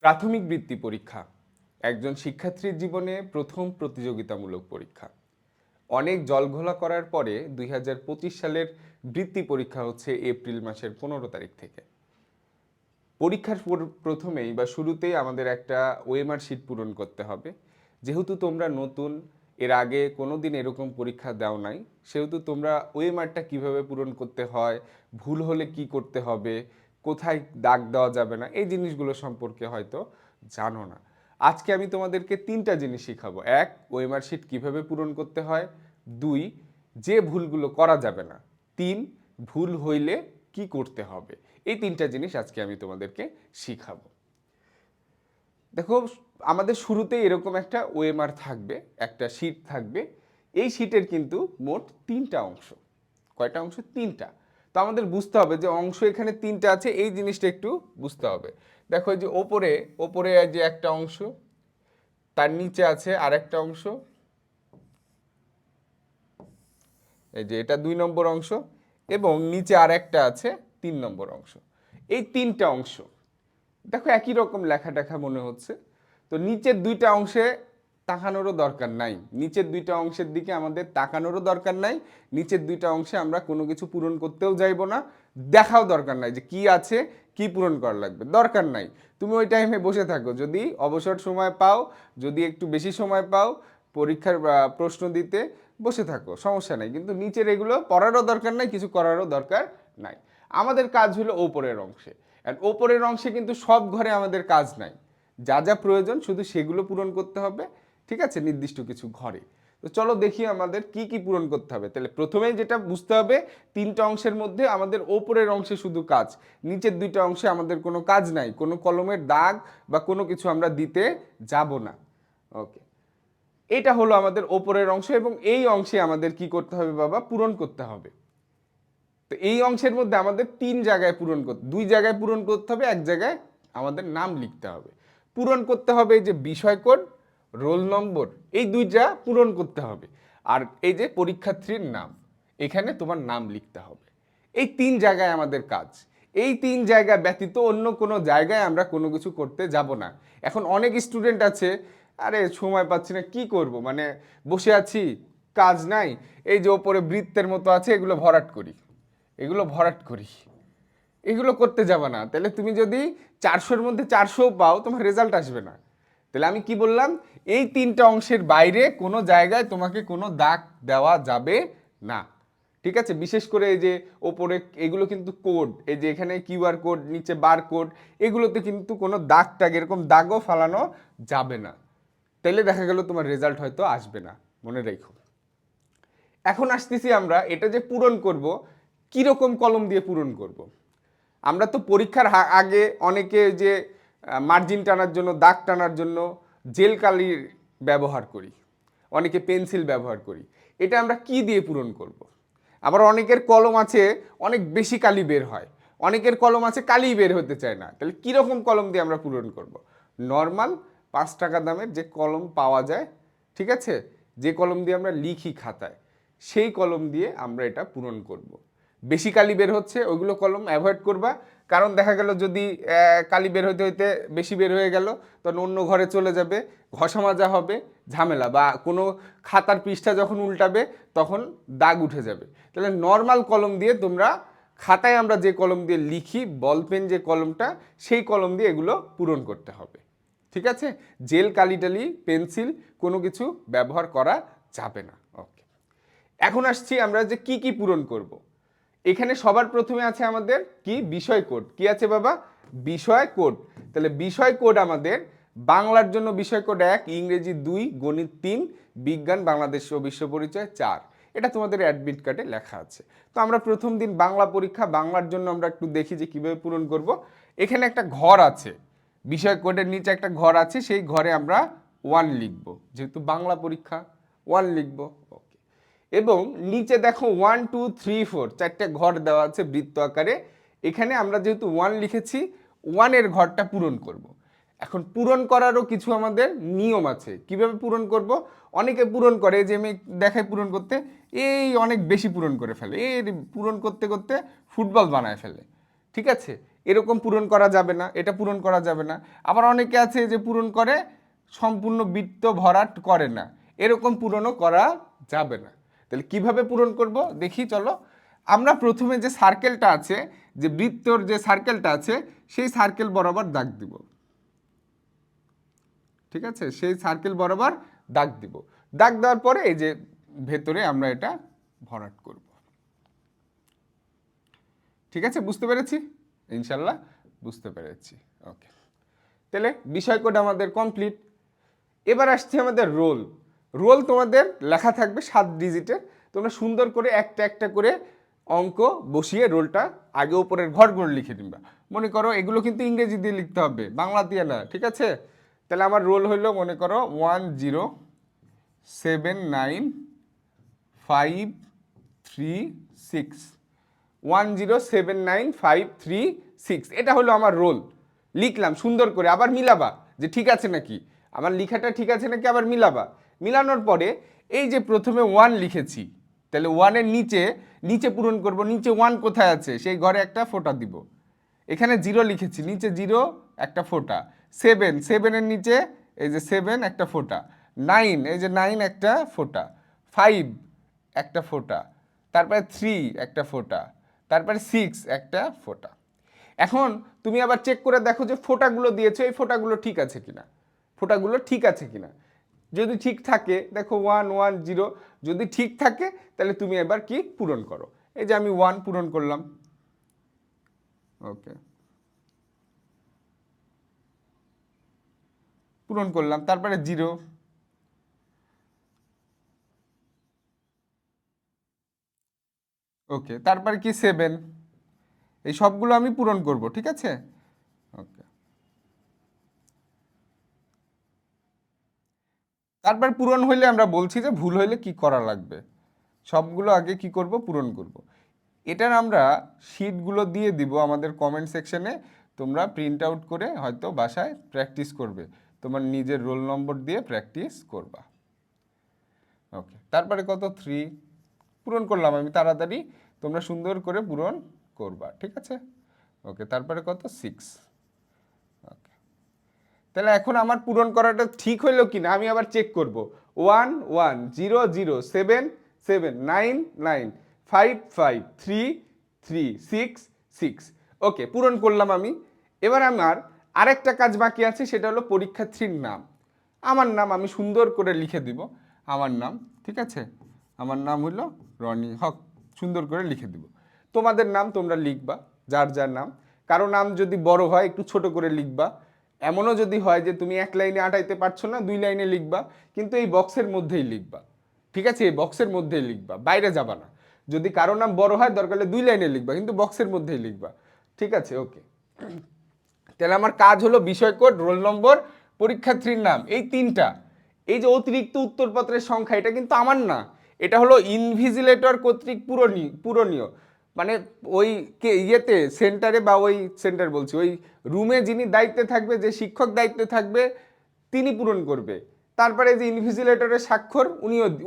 প্রাথমিক বৃত্তি পরীক্ষা একজন শিক্ষার্থীর জীবনে প্রথম প্রতিযোগিতামূলক পরীক্ষা। অনেক জলঘোলা করার পরে 2025 সালের বৃত্তি পরীক্ষা হচ্ছে এপ্রিল মাসের 15 তারিখ থেকে। পরীক্ষার প্রথমেই বা শুরুতেই আমাদের একটা ওএমআর শিট পূরণ করতে হবে। যেহেতু তোমরা নতুন, এর আগে কোনো দিন এরকম পরীক্ষা দাও নাই, সেহেতু তোমরা ওএমআরটা কিভাবে পূরণ করতে হয়, ভুল হলে কি করতে হবে, কোথায় দাগ দেওয়া যাবে না, এই জিনিসগুলো সম্পর্কে হয়তো জানো না। আজকে আমি তোমাদেরকে 3টা জিনিস শিখাবো। 1, ওএমআর শিট কিভাবে পূরণ করতে হয়। 2, যে ভুলগুলো করা যাবে না। 3, ভুল হইলে কি করতে হবে। এই 3টা জিনিস আজকে আমি তোমাদেরকে শিখাবো। দেখো, আমাদের শুরুতেই এরকম একটা ওএমআর থাকবে, একটা শিট থাকবে। এই শিটের কিন্তু মোট 3টা অংশ। কয়টা অংশ? 3টা। তো আমাদের বুঝতে হবে যে অংশ এখানে 3টা আছে, এই জিনিসটা একটু বুঝতে হবে। দেখো, এই যে ওপরে যে একটা অংশ, তার নিচে আছে আরেকটা অংশ, এই যে এটা 2 নম্বর অংশ, এবং নিচে আরেকটা আছে 3 নম্বর অংশ। এই 3টা অংশ দেখো একই রকম লেখা টেখা মনে হচ্ছে। তো নিচের 2টা অংশে তাকানোরও দরকার নাই, নিচের 2টা অংশের দিকে আমাদের তাকানোরও দরকার নাই। নিচের 2টা অংশে আমরা কোনো কিছু পূরণ করতেও যাইব না, দেখাও দরকার নাই যে কি আছে, কি পূরণ করা লাগবে, দরকার নাই। তুমি ওই টাইমে বসে থাকো, যদি অবসর সময় পাও, যদি একটু বেশি সময় পাও, পরীক্ষার প্রশ্ন দিতে বসে থাকো, সমস্যা নাই। কিন্তু নিচের এগুলো পড়ারও দরকার নাই, কিছু করারও দরকার নাই। আমাদের কাজ হলো ওপরের অংশে। আর ওপরের অংশে কিন্তু সব ঘরে আমাদের কাজ নাই, যা যা প্রয়োজন শুধু সেগুলো পূরণ করতে হবে, ঠিক আছে, নির্দিষ্ট কিছু ঘরে। তো চলো দেখি আমাদের কি কি পূরণ করতে হবে। তাহলে প্রথমেই যেটা বুঝতে হবে, 3টা অংশের মধ্যে আমাদের ওপরের অংশে শুধু কাজ, নিচের 2টা অংশে আমাদের কোনো কাজ নাই, কোনো কলমের দাগ বা কোনো কিছু আমরা দিতে যাব না। ওকে, এটা হলো আমাদের ওপরের অংশ, এবং এই অংশে আমাদের কি করতে হবে বাবা? পূরণ করতে হবে। তো এই অংশের মধ্যে আমাদের 3 জায়গায় পূরণ করতে, 2 জায়গায় পূরণ করতে হবে, এক জায়গায় আমাদের নাম লিখতে হবে। পূরণ করতে হবে এই যে বিষয় কোড, রোল নম্বর, এই 2টা পূরণ করতে হবে। আর এই যে পরীক্ষার্থীর নাম, এখানে তোমার নাম লিখতে হবে। এই 3 জায়গায় আমাদের কাজ। এই 3 জায়গা ব্যতীত অন্য কোনো জায়গায় আমরা কোনো কিছু করতে যাব না। এখন অনেক স্টুডেন্ট আছে, আরে সময় পাচ্ছি না, কি করব, মানে বসে আছি, কাজ নাই, এই যে ওপরে বৃত্তের মতো আছে, এগুলো ভরাট করি, এগুলো ভরাট করি, এগুলো করতে যাবে না। তাহলে তুমি যদি 400-র মধ্যে 400 পাও, তোমার রেজাল্ট আসবে না। তাহলে আমি কি বললাম? এই 3টা অংশের বাইরে কোনো জায়গায় তোমাকে কোনো দাগ দেওয়া যাবে না, ঠিক আছে। বিশেষ করে এই যে ওপরে এগুলো কিন্তু কোড, এই যে এখানে কিউআর কোড, নিচে বার কোড, এগুলোতে কিন্তু কোনো দাগ টাগ এরকম দাগও ফালানো যাবে না। তাইলে দেখা গেল তোমার রেজাল্ট হয়তো আসবে না, মনে রেখো। এখন আসতেছি আমরা এটা যে পূরণ করব, কীরকম কলম দিয়ে পূরণ করব। আমরা তো পরীক্ষার আগে অনেকে যে মার্জিন টানার জন্য, দাগ টানার জন্য জেল কালির ব্যবহার করি, অনেকে পেন্সিল ব্যবহার করি। এটা আমরা কি দিয়ে পূরণ করব। আবার অনেকের কলম আছে অনেক বেশি কালি বের হয়, অনেকের কলম আছে কালি বের হতে চায় না। তাহলে কীরকম কলম দিয়ে আমরা পূরণ করব? নর্মাল 5 টাকা দামের যে কলম পাওয়া যায়, ঠিক আছে, যে কলম দিয়ে আমরা লিখি খাতায়, সেই কলম দিয়ে আমরা এটা পূরণ করব। বেশি কালি বের হচ্ছে ওইগুলো কলম অ্যাভয়েড করবা, কারণ দেখা গেল যদি কালি বের হইতে হইতে বেশি বের হয়ে গেল, তখন অন্য ঘরে চলে যাবে, ঘষা মাজা হবে, ঝামেলা, বা কোনো খাতার পৃষ্ঠা যখন উল্টাবে তখন দাগ উঠে যাবে। তাহলে নর্মাল কলম দিয়ে তোমরা, খাতায় আমরা যে কলম দিয়ে লিখি, বল পেন যে কলমটা, সেই কলম দিয়ে এগুলো পূরণ করতে হবে, ঠিক আছে। জেল, কালি টালি, পেন্সিল কোনো কিছু ব্যবহার করা যাবে না। ওকে, এখন আসছি আমরা যে কি কি পূরণ করব। এখানে সবার প্রথমে আছে আমাদের কি? বিষয় কোড। কি আছে বাবা? বিষয় কোড। তাহলে বিষয় কোড আমাদের বাংলার জন্য বিষয় কোড 1, ইংরেজি 2, গণিত 3, বিজ্ঞান, বাংলাদেশ ও বিশ্ব পরিচয় 4। এটা তোমাদের অ্যাডমিট কার্ডে লেখা আছে। তো আমরা প্রথম দিন বাংলা পরীক্ষা, বাংলার জন্য আমরা একটু দেখি যে কিভাবে পূরণ করব। এখানে একটা ঘর আছে, বিষয় কোডের নিচে একটা ঘর আছে, সেই ঘরে আমরা 1 লিখব, যেহেতু বাংলা পরীক্ষা 1 লিখব। এবং নিচে দেখো 1 2 3 4 চারটে ঘর দেওয়া আছে বৃত্ত আকারে। এখানে আমরা যেহেতু 1 লিখেছি, 1-এর ঘরটা পূরণ করব। এখন পূরণ করারও কিছু আমাদের নিয়ম আছে, কিভাবে পূরণ করব। অনেকে পূরণ করে, যে আমি দেখাই পূরণ করতে, এই অনেক বেশি পূরণ করে ফেলে, এই পূরণ করতে করতে ফুটবল বানায় ফেলে, ঠিক আছে। এরকম পূরণ করা যাবে না, এটা পূরণ করা যাবে না। আবার অনেকে আছে যে পূরণ করে সম্পূর্ণ বৃত্ত ভরাট করে না, এরকম পূরণও করা যাবে না। তাহলে কিভাবে পূরণ করব দেখি চলো। আমরা প্রথমে যে সার্কেলটা আছে, যে বৃত্তর যে সার্কেলটা আছে, সেই সার্কেল বরাবর দাগ দিব। ঠিক আছে, সেই সার্কেল বরাবর দাগ দিব। দাগ দেওয়ার পরে এই যে ভেতরে আমরা এটা ভরাট করব। ঠিক আছে, বুঝতে পেরেছি? ইনশাল্লাহ বুঝতে পেরেছি। ওকে, তাহলে বিষয় কোড আমাদের কমপ্লিট। এবার আসছে আমাদের রোল। রোল তোমাদের লেখা থাকবে 7 ডিজিটের। তোমরা সুন্দর করে একটা একটা করে অঙ্ক বসিয়ে রোলটা আগে উপরের ঘরগুলো লিখে দিবা। মনে করো এগুলো কিন্তু ইংরেজি দিয়ে লিখতে হবে, বাংলা দিয়ে না। ঠিক আছে, তাহলে আমার রোল হলো মনে করো 1079536 1079536, এটা হলো আমার রোল। লিখলাম সুন্দর করে, আবার মিলাবা যে ঠিক আছে নাকি, আমার লেখাটা ঠিক আছে নাকি, আবার মিলাবা। মিলানোর পরে এই যে প্রথমে 1 লিখেছি, তাহলে 1-এর নিচে নিচে পূরণ করব। নিচে 1 কোথায় আছে, সেই ঘরে একটা ফোঁটা দিব। এখানে 0 লিখেছি, নিচে 0 একটা ফোঁটা। 7-এর নিচে এই যে 7 একটা ফোঁটা। 9, এই যে 9 একটা ফোঁটা। 5 একটা ফোঁটা। তারপরে 3 একটা ফোঁটা। তারপরে 6 একটা ফোঁটা। এখন তুমি আবার চেক করে দেখো যে ফোঁটাগুলো দিয়েছো, এই ফোঁটাগুলো ঠিক আছে কিনা, ফোঁটাগুলো ঠিক আছে কিনা। যদি ঠিক থাকে দেখো 1 1 0, যদি ঠিক থাকে তাহলে তুমি এবার কি পূরণ করো। এই যে আমি 1 পূরণ করলাম। ওকে, পূরণ করলাম। তারপরে 0, ওকে, তারপরে কি 7, এই সবগুলো আমি পূরণ করব। ঠিক আছে, ওকে। তারপর পূরণ হইলে আমরা বলছি যে ভুল হইলে কি করা লাগবে। সবগুলো আগে কি করব, পূরণ করব। এটার আমরা শিটগুলো দিয়ে দিব আমাদের কমেন্ট সেকশনে। তোমরা প্রিন্ট আউট করে হয়তো বাসায় প্র্যাকটিস করবে, তোমার নিজের রোল নম্বর দিয়ে প্র্যাকটিস করবা। ওকে, তারপরে কত 3 পূরণ করলাম আমি তাড়াতাড়ি, তোমরা সুন্দর করে পূরণ করবা। ঠিক আছে, ওকে, তারপরে কত 6। ওকে, তাহলে এখন আমার পূরণ করাটা ঠিক হইলো কি না আমি আবার চেক করব। 1 1 0 0 7 7 9 9 5 5 3 3 6 6। ওকে, পূরণ করলাম আমি। এবার আমার আরেকটা কাজ বাকি আছে, সেটা হলো পরীক্ষার্থীর নাম। আমার নাম আমি সুন্দর করে লিখে দিব, আমার নাম। ঠিক আছে, আমার নাম হলো রনি হক, সুন্দর করে লিখে দিব। তোমাদের নাম তোমরা লিখবা, যার যার নাম। কারো নাম যদি বড় হয় একটু ছোট করে লিখবা। এমনও যদি হয় যে তুমি 1 লাইনে আটাইতে পারছো না, 2 লাইনে লিখবা, কিন্তু এই বক্সের মধ্যেই লিখবা। ঠিক আছে, এই বক্সের মধ্যেই লিখবা, বাইরে যাবা না। যদি কারো নাম বড় হয় দরকার হলে 2 লাইনে লিখবা, কিন্তু বক্সের মধ্যেই লিখবা। ঠিক আছে, ওকে। তাহলে আমার কাজ হলো বিষয় কোড, রোল নম্বর, পরীক্ষার্থীর নাম, এই 3টা। এই যে অতিরিক্ত উত্তরপত্রের সংখ্যা, এটা কিন্তু আমার না, এটা হলো ইনভিজিলেটর কর্তৃক পূরণীয়। মানে ওই ইয়েতে সেন্টারে, বা ওই সেন্টার বলছি, ওই রুমে যিনি দায়িত্বে থাকবে, যে শিক্ষক দায়িত্বে থাকবে, তিনি পূরণ করবে। তারপরে যে ইনভিজিলেটরের স্বাক্ষর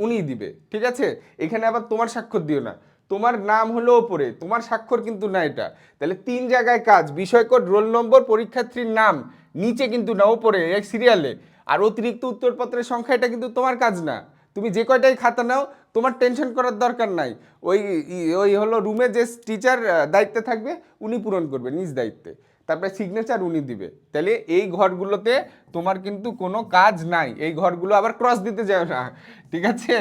উনিই দিবে। ঠিক আছে, এখানে আবার তোমার স্বাক্ষর দিও না, তোমার নাম হলো ওপরে, তোমার স্বাক্ষর কিন্তু না এটা। তাহলে 3 জায়গায় কাজ, বিষয় কোড, রোল নম্বর, পরীক্ষার্থীর নাম, নিচে কিন্তু না, ওপরে এক সিরিয়ালে। আর অতিরিক্ত উত্তরপত্রের সংখ্যা, এটা কিন্তু তোমার কাজ না। তুমি যে কয়টাই খাতা নাও, তোমার টেনশন করার দরকার নাই। ওই ওই হলো রুমে যে টিচার দায়িত্বে থাকবে, উনি পূরণ করবে নিজ দায়িত্বে। তারপরে সিগনেচার উনি দিবে। তাহলে এই ঘরগুলোতে তোমার কিন্তু কোনো কাজ নাই, এই ঘরগুলো আবার ক্রস দিতে যাও না। ঠিক আছে,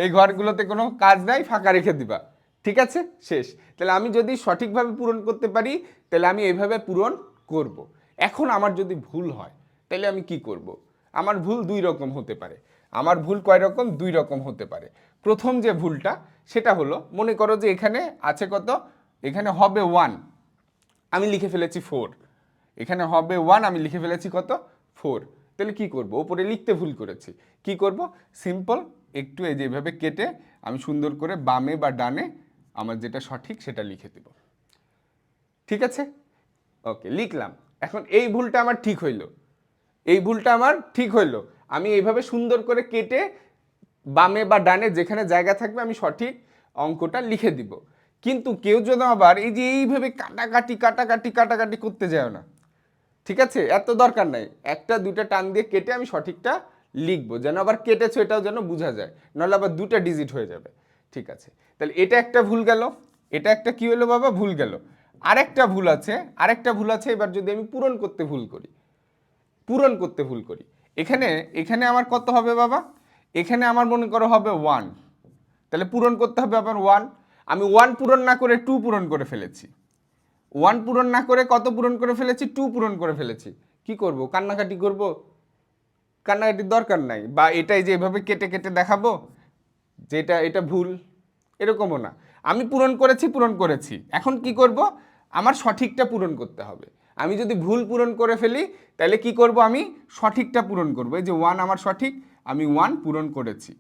এই ঘরগুলোতে কোনো কাজ নাই, ফাঁকা রেখে দিবা। ঠিক আছে, শেষ। তাহলে আমি যদি সঠিকভাবে পূরণ করতে পারি, তাহলে আমি এইভাবে পূরণ করব। এখন আমার যদি ভুল হয়, তাহলে আমি কি করব? আমার ভুল 2 রকম হতে পারে। আমার ভুল কয় রকম? 2 রকম হতে পারে। প্রথম যে ভুলটা, সেটা হলো মনে করো যে এখানে আছে কত, এখানে হবে 1, আমি লিখে ফেলেছি 4। এখানে হবে 1, আমি লিখে ফেলেছি কত, 4। তাহলে কি করব? ওপরে লিখতে ভুল করেছি, কি করব? সিম্পল, একটু এই যেভাবে কেটে আমি সুন্দর করে বামে বা ডানে আমার যেটা সঠিক সেটা লিখে দেব। ঠিক আছে, ওকে, লিখলাম। এখন এই ভুলটা আমার ঠিক হইল, এই ভুলটা আমার ঠিক হইলো। আমি এইভাবে সুন্দর করে কেটে বামে বা ডানে যেখানে জায়গা থাকবে আমি সঠিক অঙ্কটা লিখে দিব। কিন্তু কেউ যেন আবার এই যে এইভাবে কাটাকাটি করতে যায় না, ঠিক আছে? এত দরকার নাই, একটা দুইটা টান দিয়ে কেটে আমি সঠিকটা লিখবো, যেন আবার কেটেছো এটাও যেন বোঝা যায়, নাহলে আবার দুটা ডিজিট হয়ে যাবে। ঠিক আছে, তাহলে এটা একটা ভুল গেল, এটা একটা কি হলো বাবা, ভুল গেল। আরেকটা ভুল আছে, এবার যদি আমি পূরণ করতে ভুল করি, এখানে এখানে আমার কত হবে বাবা, এখানে আমার মনে করো হবে 1, তাহলে পূরণ করতে হবে আবার 1, আমি 1 পূরণ না করে 2 পূরণ করে ফেলেছি, 1 পূরণ না করে কত পূরণ করে ফেলেছি, 2 পূরণ করে ফেলেছি। কি করব, কান্নাকাটি করব? কান্নাকাটির দরকার নাই। বা এটাই যে এভাবে কেটে কেটে দেখাবো যেটা এটা ভুল, এরকমও না। আমি পূরণ করেছি, এখন কি করব, আমার সঠিকটা পূরণ করতে হবে। আমি যদি ভুল পূরণ করে ফেলি তাহলে কি করব, আমি সঠিকটা পূরণ করব। এই যে 1 আমার সঠিক, আমি 1 পূরণ করেছি।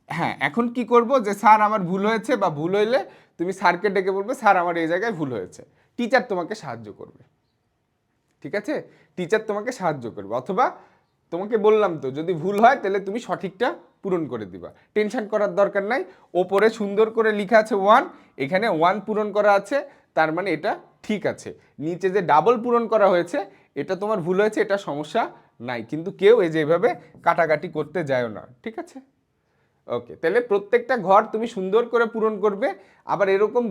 হ্যাঁ, এখন কি করব, যে স্যার আমার ভুল হয়েছে, বা ভুল হইলে তুমি স্যারকে ডেকে বলবে স্যার আমার এই জায়গায় ভুল হয়েছে, টিচার তোমাকে সাহায্য করবে। ঠিক আছে, টিচার তোমাকে সাহায্য করবে, অথবা তোমাকে বললাম তো যদি ভুল হয় তাহলে তুমি সঠিকটা পূরণ করে দিবা, টেনশন করার দরকার নাই। ওপরে সুন্দর করে লেখা আছে 1, এখানে 1 পূরণ করা আছে, তার মানে এটা ঠিক আছে। নিচে যে ডাবল পূরণ করা হয়েছে এটা তোমার ভুল হয়েছে, এটা সমস্যা নাই, কিন্তু কেউ এই যে এভাবে কাটাকাটি করতে যায়ও না। ঠিক আছে, ওকে, তাহলে প্রত্যেকটা ঘর তুমি সুন্দর করে পূরণ করবে, আবার এরকম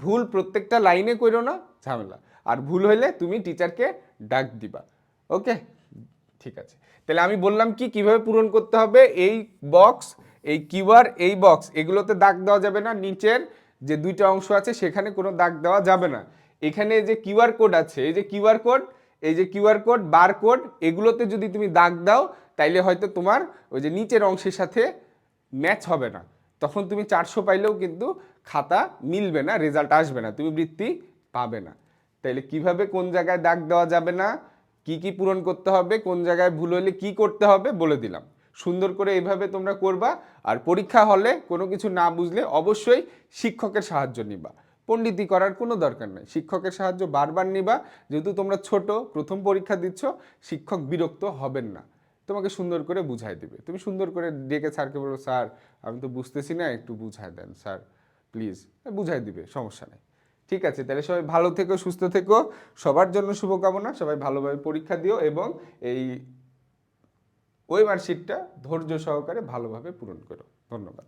ভুল প্রত্যেকটা লাইনে করো না, ঝামেলা। আর ভুল হইলে তুমি টিচারকে ডাক দিবা। ওকে, ঠিক আছে, তাহলে আমি বললাম কি কিভাবে পূরণ করতে হবে। এই বক্স, এই কিউআর, এই বক্স, এগুলোতে দাগ দেওয়া যাবে না, নিচের যে দুইটা অংশ আছে সেখানে কোনো দাগ দেওয়া যাবে না। এখানে যে কিউআর কোড আছে, এই যে কিউআর কোড, এই যে কিউআর কোড, বার কোড, এগুলোতে যদি তুমি দাগ দাও তাইলে হয়তো তোমার ওই যে নিচের অংশের সাথে ম্যাচ হবে না, তখন তুমি 400 পাইলেও কিন্তু খাতা মিলবে না, রেজাল্ট আসবে না, তুমি বৃত্তি পাবে না। তাইলে কিভাবে কোন জায়গায় দাগ দেওয়া যাবে না, কি কি পূরণ করতে হবে, কোন জায়গায় ভুল হলে কি করতে হবে বলে দিলাম। সুন্দর করে এইভাবে তোমরা করবা। আর পরীক্ষা হলে কোনো কিছু না বুঝলে অবশ্যই শিক্ষকের সাহায্য নিবা, পণ্ডিতি করার কোনো দরকার নেই, শিক্ষকের সাহায্য বারবার নিবা। যেহেতু তোমরা ছোট, প্রথম পরীক্ষা দিচ্ছ, শিক্ষক বিরক্ত হবেন না, তোমাকে সুন্দর করে বুঝাই দিবে। তুমি সুন্দর করে ডেকে স্যারকে বলো স্যার আমি তো বুঝতেছি না, একটু বুঝাই দেন স্যার প্লিজ, বুঝাই দিবে, সমস্যা নেই। ঠিক আছে, তাহলে সবাই ভালো থেকো, সুস্থ থেকো, সবার জন্য শুভকামনা, সবাই ভালোভাবে পরীক্ষা দিও এবং এই ওই মার্কশিটটা ধৈর্য সহকারে ভালোভাবে পূরণ করো। ধন্যবাদ।